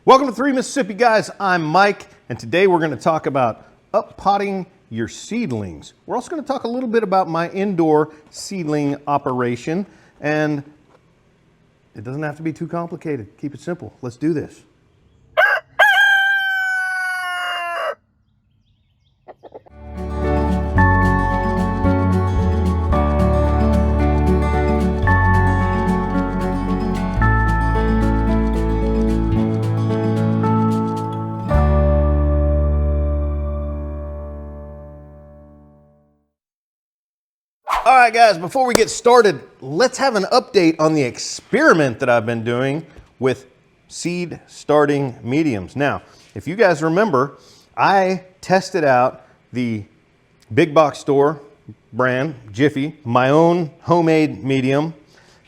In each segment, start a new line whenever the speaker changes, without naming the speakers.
Welcome to 3 Mississippi Guys. I'm Mike, and today we're going to talk about up-potting your seedlings. We're also going to talk a little bit about my indoor seedling operation, and it doesn't have to be too complicated. Keep it simple. Let's do this. All right, guys, before we get started, let's have an update on the experiment that I've been doing with seed starting mediums. Now, if you guys remember, I tested out the big box store brand, Jiffy, my own homemade medium,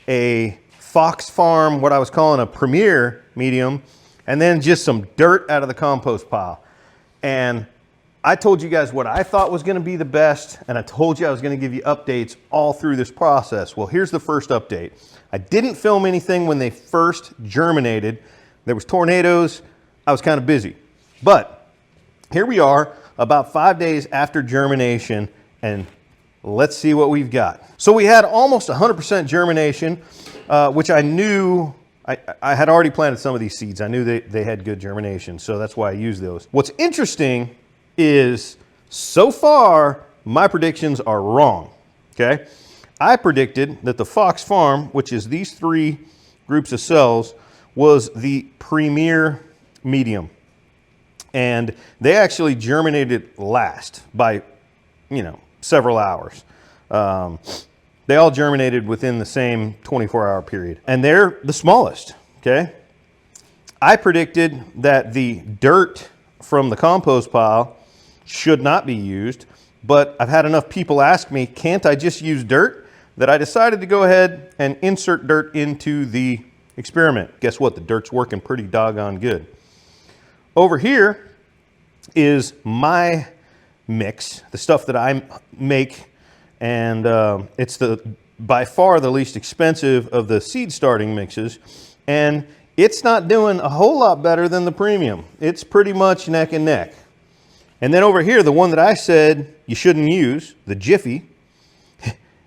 a Fox Farm, what I was calling a Premier medium, and then just some dirt out of the compost pile. And I told you guys what I thought was going to be the best, and I told you I was going to give you updates all through this process. Well, here's the first update. I didn't film anything when they first germinated. There was tornadoes. I was kind of busy. But here we are about 5 days after germination, and let's see what we've got. So we had almost 100% germination, which I knew I had already planted some of these seeds. I knew they had good germination, so that's why I used those. What's interesting is so far my predictions are wrong. Okay, I predicted that the Fox Farm, which is these 3 groups of cells, was the Premier medium, and they actually germinated last by several hours. They all germinated within the same 24-hour period, and they're the smallest. Okay, I predicted that the dirt from the compost pile should not be used, but I've had enough people ask me, can't I just use dirt, that I decided to go ahead and insert dirt into the experiment. Guess what? The dirt's working pretty doggone good. Over here is my mix, the stuff that I make, and it's by far the least expensive of the seed starting mixes, and it's not doing a whole lot better than the Premium. It's pretty much neck and neck. And then over here, the one that I said you shouldn't use, the Jiffy,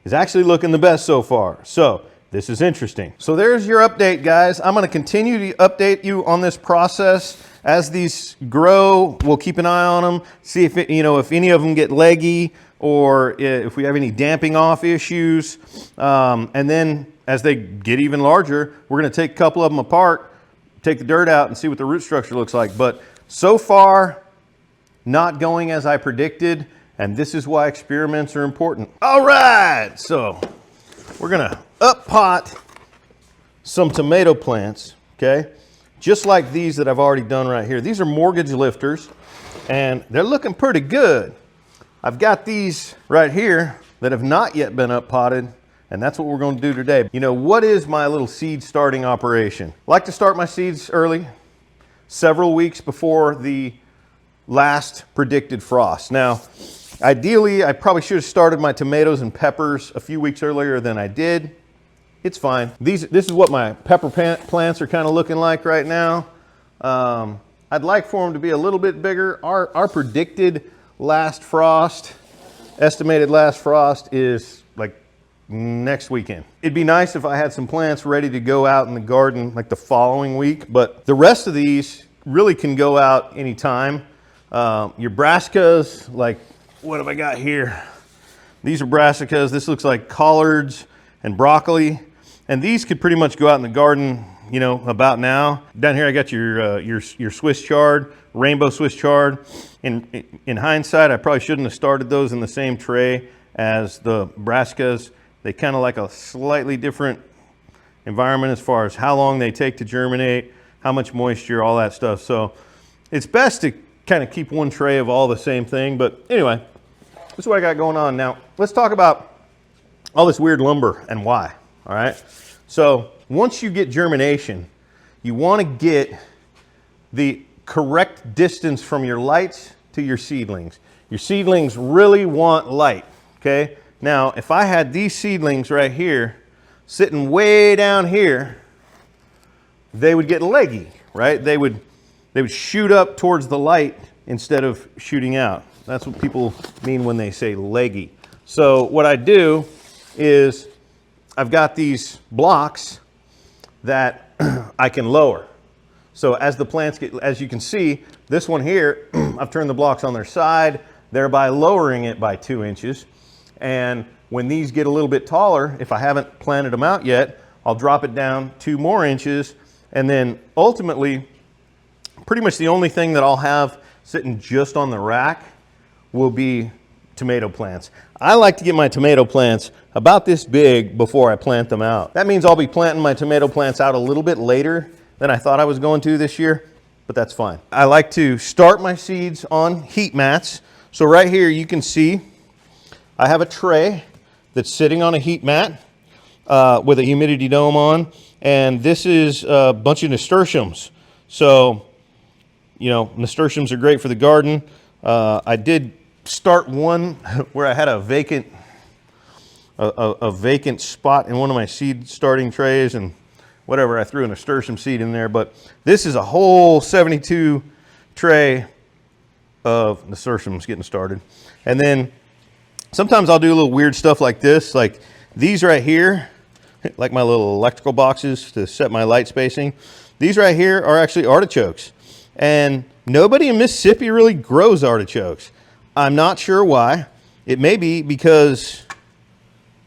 is actually looking the best so far. So this is interesting. So there's your update, guys. I'm going to continue to update you on this process as these grow. We'll keep an eye on them, see if if any of them get leggy or if we have any damping off issues. And then as they get even larger, we're going to take a couple of them apart, take the dirt out, and see what the root structure looks like. But so far, not going as I predicted, and this is why experiments are important. All right, so we're gonna up-pot some tomato plants, okay? Just like these that I've already done right here. These are mortgage lifters, and they're looking pretty good. I've got these right here that have not yet been up-potted, and that's what we're gonna do today. What is my little seed starting operation? I like to start my seeds early, several weeks before the last predicted frost. Now, ideally, I probably should have started my tomatoes and peppers a few weeks earlier than I did. It's fine. This is what my pepper plants are kind of looking like right now. I'd like for them to be a little bit bigger. Our predicted last frost, estimated last frost, is like next weekend. It'd be nice if I had some plants ready to go out in the garden like the following week, but the rest of these really can go out anytime. Your brassicas, like what have I got here? These are brassicas. This looks like collards and broccoli, and these could pretty much go out in the garden, about now. Down here I got your Swiss chard, rainbow Swiss chard. In hindsight, I probably shouldn't have started those in the same tray as the brassicas. They kind of like a slightly different environment as far as how long they take to germinate, how much moisture, all that stuff. So it's best to kind of keep one tray of all the same thing. But anyway, this is what I got going on. Now, let's talk about all this weird lumber and why, all right? So once you get germination, you want to get the correct distance from your lights to your seedlings. Your seedlings really want light, okay? Now, if I had these seedlings right here sitting way down here, they would get leggy, right? They would they would shoot up towards the light instead of shooting out. That's what people mean when they say leggy. So what I do is I've got these blocks that I can lower. So as the plants get, as you can see, this one here, I've turned the blocks on their side, thereby lowering it by 2 inches. And when these get a little bit taller, if I haven't planted them out yet, I'll drop it down 2 more inches. And then ultimately, pretty much the only thing that I'll have sitting just on the rack will be tomato plants. I like to get my tomato plants about this big before I plant them out. That means I'll be planting my tomato plants out a little bit later than I thought I was going to this year, but that's fine. I like to start my seeds on heat mats. So right here you can see I have a tray that's sitting on a heat mat with a humidity dome on, and this is a bunch of nasturtiums. So, you know, nasturtiums are great for the garden. I did start one where I had a vacant spot in one of my seed starting trays, and whatever, I threw a nasturtium seed in there. But this is a whole 72 tray of nasturtiums getting started. And then sometimes I'll do a little weird stuff like this, like these right here, like my little electrical boxes to set my light spacing. These right here are actually artichokes, and nobody in Mississippi really grows artichokes. I'm not sure why. It may be because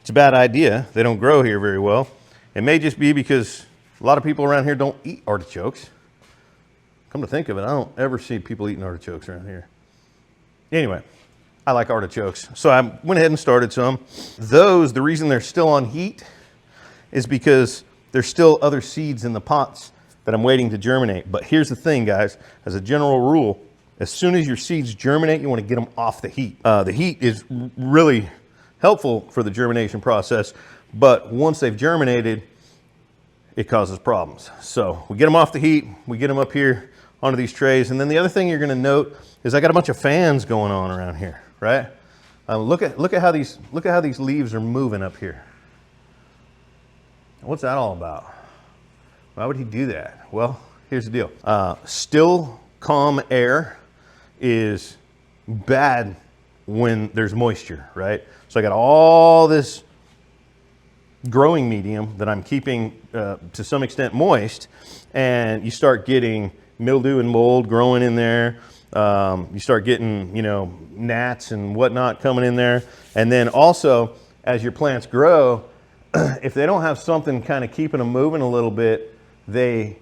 it's a bad idea. They don't grow here very well. It may just be because a lot of people around here don't eat artichokes. Come to think of it, I don't ever see people eating artichokes around here. Anyway, I like artichokes. So I went ahead and started some. Those, the reason they're still on heat is because there's still other seeds in the pots that I'm waiting to germinate. But here's the thing, guys, as a general rule, as soon as your seeds germinate, you want to get them off the heat. The heat is really helpful for the germination process, but once they've germinated, it causes problems. So we get them off the heat, we get them up here onto these trays, and then the other thing you're going to note is I got a bunch of fans going on around here, right? Look at how these leaves are moving up here. What's that all about? Why would he do that? Well, here's the deal. Still, calm air is bad when there's moisture, right? So I got all this growing medium that I'm keeping to some extent moist, and you start getting mildew and mold growing in there. You start getting, you know, gnats and whatnot coming in there. And then also, as your plants grow, if they don't have something kind of keeping them moving a little bit, the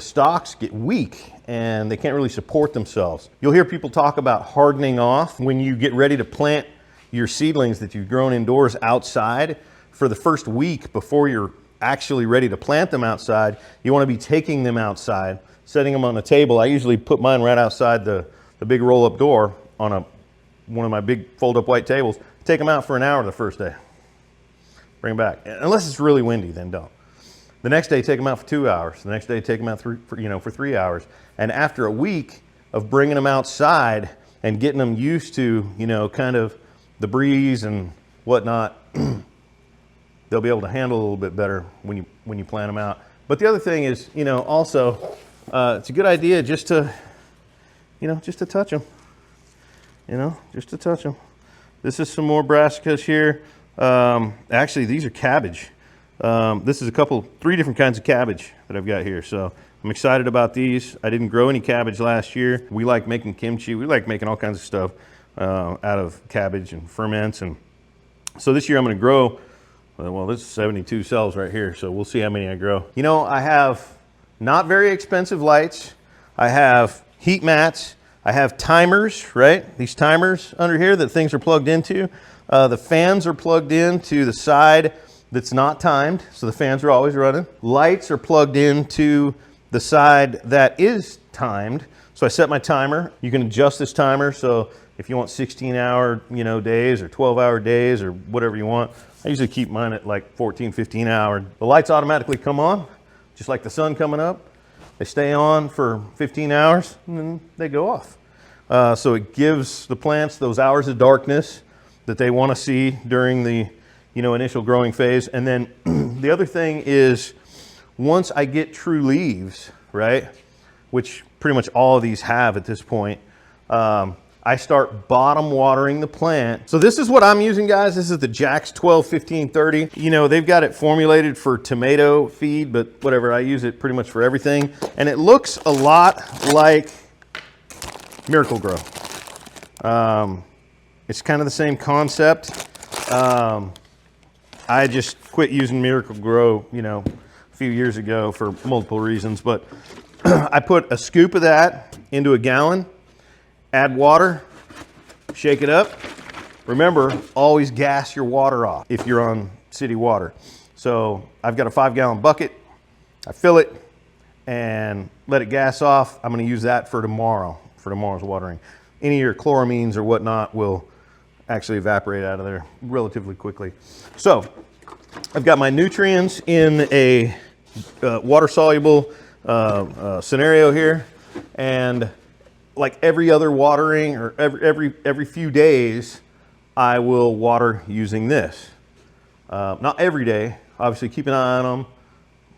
stalks get weak and they can't really support themselves. You'll hear people talk about hardening off when you get ready to plant your seedlings that you've grown indoors outside. For the first week before you're actually ready to plant them outside, you want to be taking them outside, setting them on a table. I usually put mine right outside the big roll-up door on one of my big fold-up white tables. Take them out for an hour the first day. Bring them back. Unless it's really windy, then don't. The next day, take them out for 2 hours. The next day, take them out for 3 hours. And after a week of bringing them outside and getting them used to, you know, kind of the breeze and whatnot, they'll be able to handle a little bit better when you plant them out. But the other thing is, you know, also, it's a good idea just to touch them. You know, just to touch them. This is some more brassicas here. Actually, these are cabbage. This is 3 different kinds of cabbage that I've got here. So I'm excited about these. I didn't grow any cabbage last year. We like making kimchi. We like making all kinds of stuff out of cabbage and ferments. And so this year I'm going to grow, well, this is 72 cells right here. So we'll see how many I grow. You know, I have not very expensive lights. I have heat mats. I have timers, right? These timers under here that things are plugged into. The fans are plugged into the side that's not timed, so the fans are always running. Lights are plugged into the side that is timed. So I set my timer. You can adjust this timer, so if you want 16-hour, days or 12-hour days or whatever you want. I usually keep mine at like 14, 15 hour. The lights automatically come on, just like the sun coming up. They stay on for 15 hours and then they go off. So it gives the plants those hours of darkness that they want to see during the initial growing phase. And then the other thing is, once I get true leaves, right, which pretty much all of these have at this point, I start bottom watering the plant. So this is what I'm using, guys. This is the Jax 12-15-30. You know, they've got it formulated for tomato feed, but whatever, I use it pretty much for everything. And it looks a lot like Miracle-Gro. It's kind of the same concept. I just quit using Miracle-Gro, you know, a few years ago for multiple reasons, but I put a scoop of that into a gallon, add water, shake it up. Remember, always gas your water off if you're on city water. So I've got a 5-gallon bucket. I fill it and let it gas off. I'm going to use that for tomorrow's watering. Any of your chloramines or whatnot will actually evaporate out of there relatively quickly. So I've got my nutrients in a water-soluble scenario here, and like every other watering or every few days, I will water using this. Not every day, obviously keep an eye on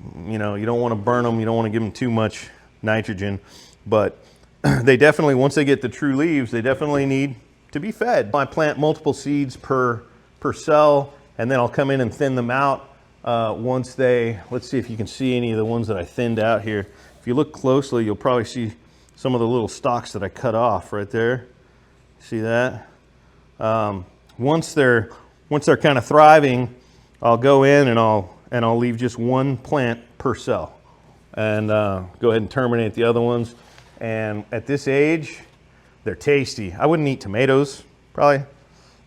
them. You know, you don't want to burn them, you don't want to give them too much nitrogen, but they definitely, once they get the true leaves, they definitely need to be fed. I plant multiple seeds per cell, and then I'll come in and thin them out once they, let's see if you can see any of the ones that I thinned out here. If you look closely, you'll probably see some of the little stalks that I cut off right there. See that? Once they're kind of thriving, I'll go in and I'll leave just one plant per cell, and go ahead and terminate the other ones. And at this age, they're tasty. I wouldn't eat tomatoes probably,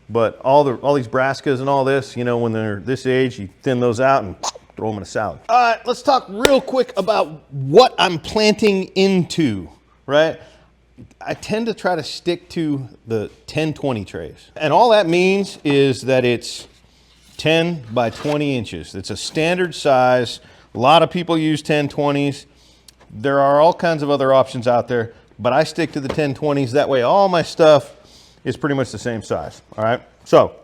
but all these brassicas and all this, you know, when they're this age, you thin those out and throw them in a salad. All right, let's talk real quick about what I'm planting into. Right? I tend to try to stick to the 10-20 trays. And all that means is that it's 10 by 20 inches. It's a standard size. A lot of people use 10-20s. There are all kinds of other options out there, but I stick to the 10-20s. That way all my stuff is pretty much the same size. All right? So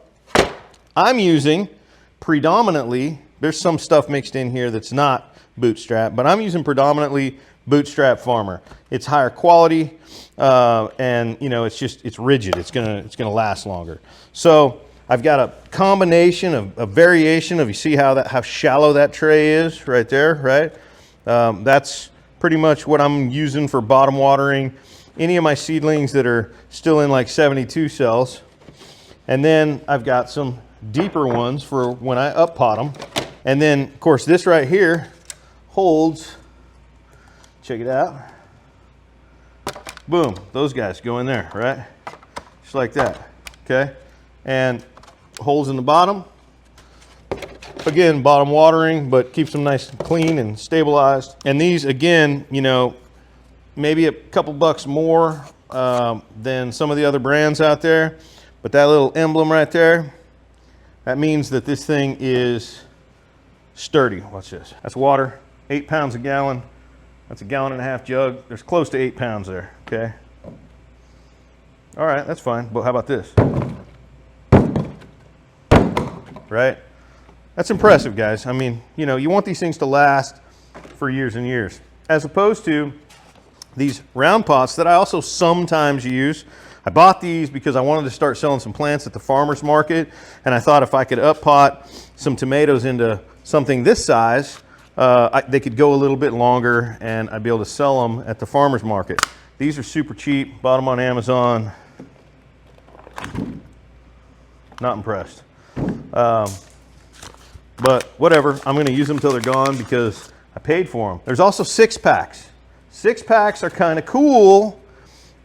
I'm using predominantly, there's some stuff mixed in here that's not Bootstrap, but I'm using predominantly Bootstrap Farmer. It's higher quality, and you know, it's rigid. It's gonna last longer. So I've got a combination of a variation of, you see how shallow that tray is right there, right? That's pretty much what I'm using for bottom watering any of my seedlings that are still in like 72 cells. And then I've got some deeper ones for when I up pot them. And then of course this right here holds, check it out. Boom, those guys go in there, right? Just like that, okay? And holes in the bottom. Again, bottom watering, but keeps them nice and clean and stabilized. And these, again, you know, maybe a couple bucks more than some of the other brands out there, but that little emblem right there, that means that this thing is sturdy. Watch this. That's water, 8 pounds a gallon. That's a 1.5 gallon jug. There's close to 8 pounds there, okay? All right, that's fine, but how about this? Right? That's impressive, guys. I mean, you know, you want these things to last for years and years, as opposed to these round pots that I also sometimes use. I bought these because I wanted to start selling some plants at the farmer's market, and I thought if I could up pot some tomatoes into something this size, they could go a little bit longer and I'd be able to sell them at the farmer's market. These are super cheap, bought them on Amazon. Not impressed. But whatever, I'm gonna use them till they're gone because I paid for them. There's also 6-packs. 6-packs are kind of cool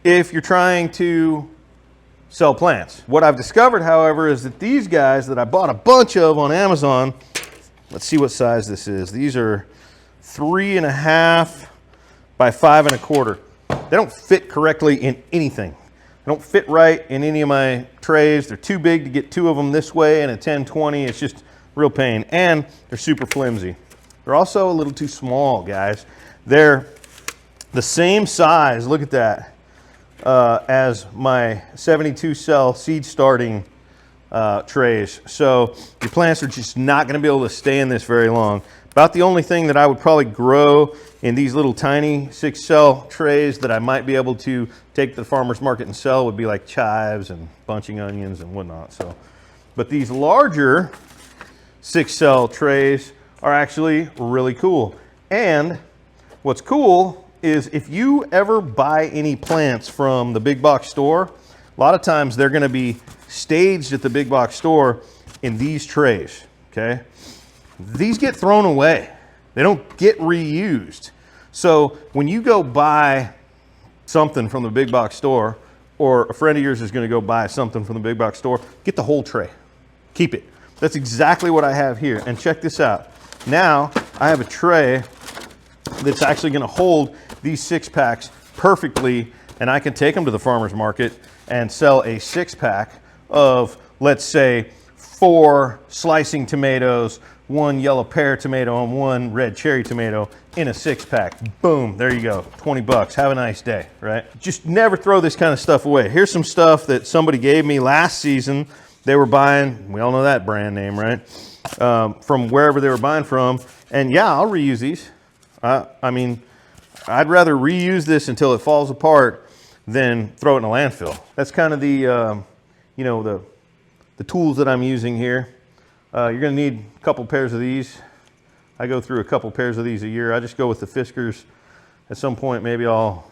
if you're trying to sell plants. What I've discovered, however, is that these guys that I bought a bunch of on Amazon, let's see what size this is. These are 3.5 by 5.25. They don't fit correctly in anything. They don't fit right in any of my trays. They're too big to get 2 of them this way, and a 10-20, it's just real pain. And they're super flimsy. They're also a little too small, guys. They're the same size, look at that, as my 72 cell seed starting trays. So your plants are just not going to be able to stay in this very long. About the only thing that I would probably grow in these little tiny 6-cell trays that I might be able to take to the farmer's market and sell would be like chives and bunching onions and whatnot. So, but these larger 6-cell trays are actually really cool. And what's cool is if you ever buy any plants from the big box store, a lot of times they're going to be staged at the big box store in these trays, okay? These get thrown away. They don't get reused. So when you go buy something from the big box store, or a friend of yours is going to go buy something from the big box store, get the whole tray. Keep it. That's exactly what I have here. And check this out. Now I have a tray that's actually going to hold these 6-packs perfectly, and I can take them to the farmer's market and sell a 6-pack of, let's say, 4 slicing tomatoes, 1 yellow pear tomato, and 1 red cherry tomato in a 6-pack. Boom, there you go, 20 bucks. Have a nice day, right? Just never throw this kind of stuff away. Here's some stuff that somebody gave me last season. They were buying, we all know that brand name, right? From wherever they were buying from. And yeah, I'll reuse these. I mean, I'd rather reuse this until it falls apart than throw it in a landfill. That's kind of the, you know, the tools that I'm using here. You're gonna need a couple pairs of these. I go through a couple pairs of these a year. I just go with the Fiskars. At some point, maybe I'll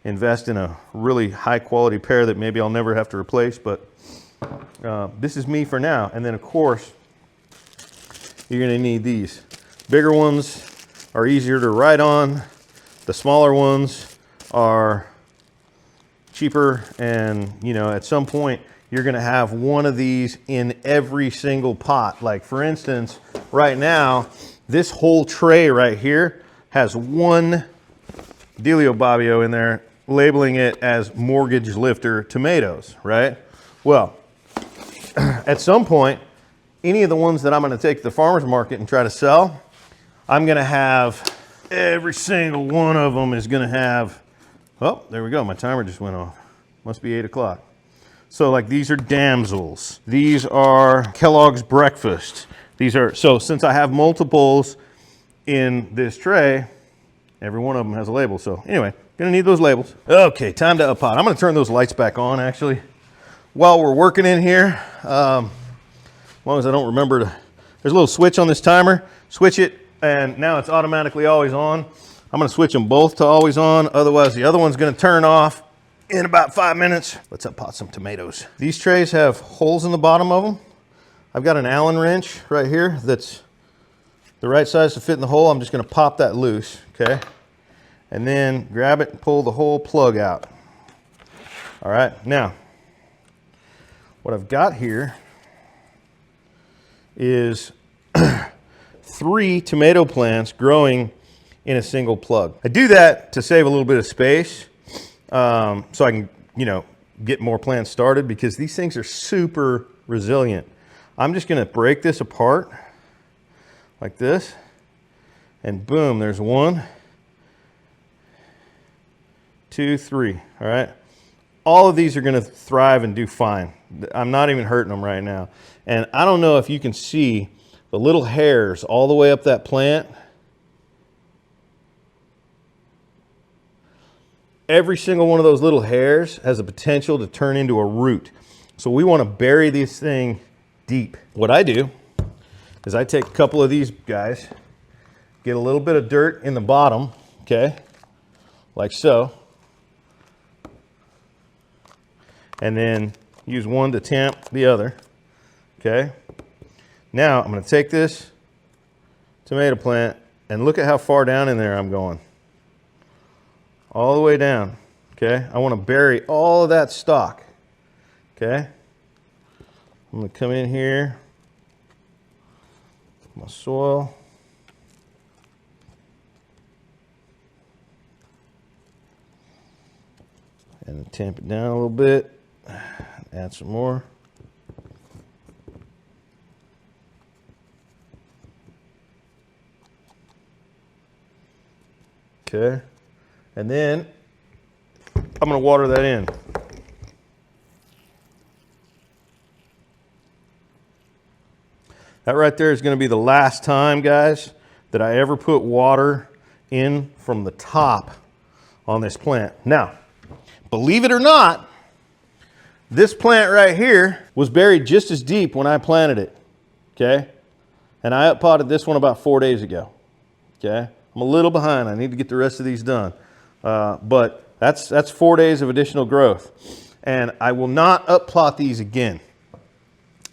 invest in a really high quality pair that maybe I'll never have to replace, but this is me for now. And then of course, you're gonna need these. Bigger ones are easier to write on. The smaller ones are cheaper, and you know, at some point you're gonna have one of these in every single pot. Like for instance, right now, this whole tray right here has 1 Delio Bobbio in there, labeling it as Mortgage Lifter tomatoes, right? Well, at some point, any of the ones that I'm gonna take to the farmer's market and try to sell, I'm gonna have, every single one of them is gonna have, oh, there we go, my timer just went off. Must be 8 o'clock. So like these are damsels. These are Kellogg's Breakfast. These are, so since I have multiples in this tray, every one of them has a label. So anyway, gonna need those labels. Okay, time to up pot. I'm gonna turn those lights back on actually. While we're working in here, as long as I don't remember to, there's a little switch on this timer, switch it, and now it's automatically always on. I'm gonna switch them both to always on, otherwise the other one's gonna turn off in about 5 minutes. Let's up pot some tomatoes. These trays have holes in the bottom of them. I've got an Allen wrench right here that's the right size to fit in the hole. I'm just gonna pop that loose, okay? And then grab it and pull the whole plug out. All right, now, what I've got here is 3 tomato plants growing in a single plug. I do that to save a little bit of space, so I can, you know, get more plants started, because these things are super resilient. I'm just gonna break this apart like this, and boom, there's 1, 2, 3, all right? All of these are gonna thrive and do fine. I'm not even hurting them right now. And I don't know if you can see the little hairs all the way up that plant. Every single one of those little hairs has the potential to turn into a root. So we want to bury this thing deep. What I do is I take a couple of these guys, get a little bit of dirt in the bottom, okay, like so, and then use one to tamp the other, okay? Now I'm going to take this tomato plant and look at how far down in there I'm going. All the way down, okay? I want to bury all of that stalk, okay? I'm going to come in here, my soil. And tamp it down a little bit, add some more. Okay. And then I'm going to water that in. That right there is going to be the last time, guys, that I ever put water in from the top on this plant. Now, believe it or not, this plant right here was buried just as deep when I planted it, okay? And I uppotted this one about 4 days ago, okay? I'm a little behind. I need to get the rest of these done. But that's 4 days of additional growth. And I will not upplot these again.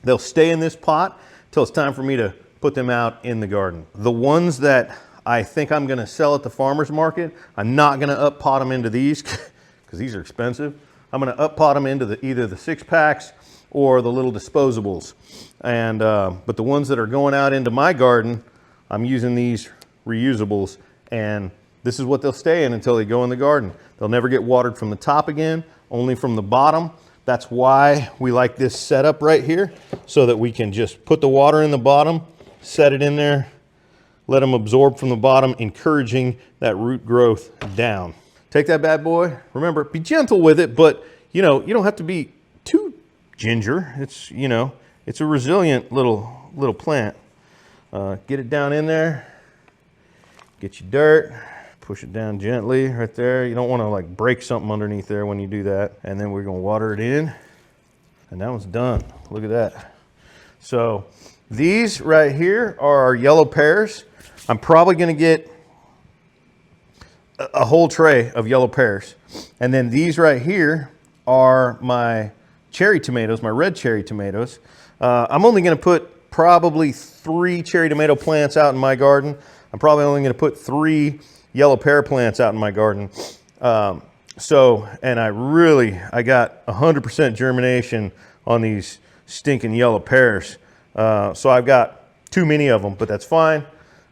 They'll stay in this pot till it's time for me to put them out in the garden. The ones that I think I'm gonna sell at the farmer's market, I'm not gonna uppot them into these because these are expensive. I'm gonna uppot them into either the 6-packs or the little disposables. And but the ones that are going out into my garden, I'm using these reusables, and this is what they'll stay in until they go in the garden. They'll never get watered from the top again, only from the bottom. That's why we like this setup right here, so that we can just put the water in the bottom, set it in there, let them absorb from the bottom, encouraging that root growth down. Take that bad boy. Remember, be gentle with it, but you know, you don't have to be too ginger. It's, you know, it's a resilient little plant. Get it down in there. Get your dirt. Push it down gently right there. You don't want to like break something underneath there when you do that. And then we're going to water it in. And that one's done. Look at that. So these right here are our yellow pears. I'm probably going to get a whole tray of yellow pears. And then these right here are my cherry tomatoes, my red cherry tomatoes. I'm only going to put probably 3 cherry tomato plants out in my garden. I'm probably only going to put 3 yellow pear plants out in my garden. And I got 100% germination on these stinking yellow pears. So I've got too many of them, but that's fine.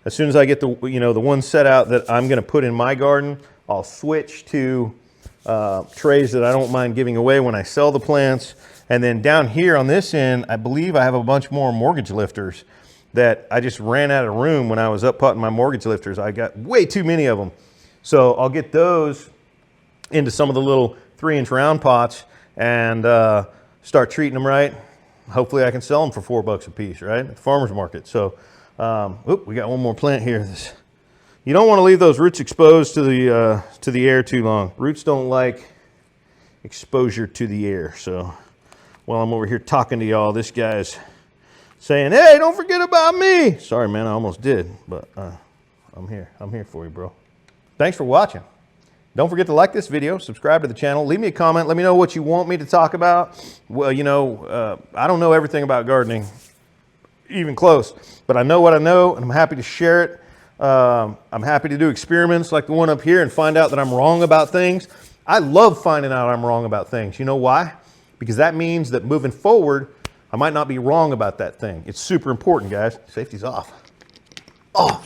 As soon as I get the ones set out that I'm going to put in my garden, I'll switch to trays that I don't mind giving away when I sell the plants. And then down here on this end, I believe I have a bunch more mortgage lifters that I just ran out of room when I was up potting my mortgage lifters. I got way too many of them. So I'll get those into some of the little 3-inch round pots and start treating them right. Hopefully I can sell them for $4 a piece, right? At the farmer's market. So, we got one more plant here. You don't want to leave those roots exposed to the air too long. Roots don't like exposure to the air. So while I'm over here talking to y'all, this guy's saying, hey, don't forget about me. Sorry, man, I almost did, but I'm here. I'm here for you, bro. Thanks for watching. Don't forget to like this video, subscribe to the channel, leave me a comment, let me know what you want me to talk about. Well, I don't know everything about gardening, even close, but I know what I know, and I'm happy to share it. I'm happy to do experiments like the one up here and find out that I'm wrong about things. I love finding out I'm wrong about things. You know why? Because that means that moving forward, I might not be wrong about that thing. It's super important, guys. Safety's off. Oh.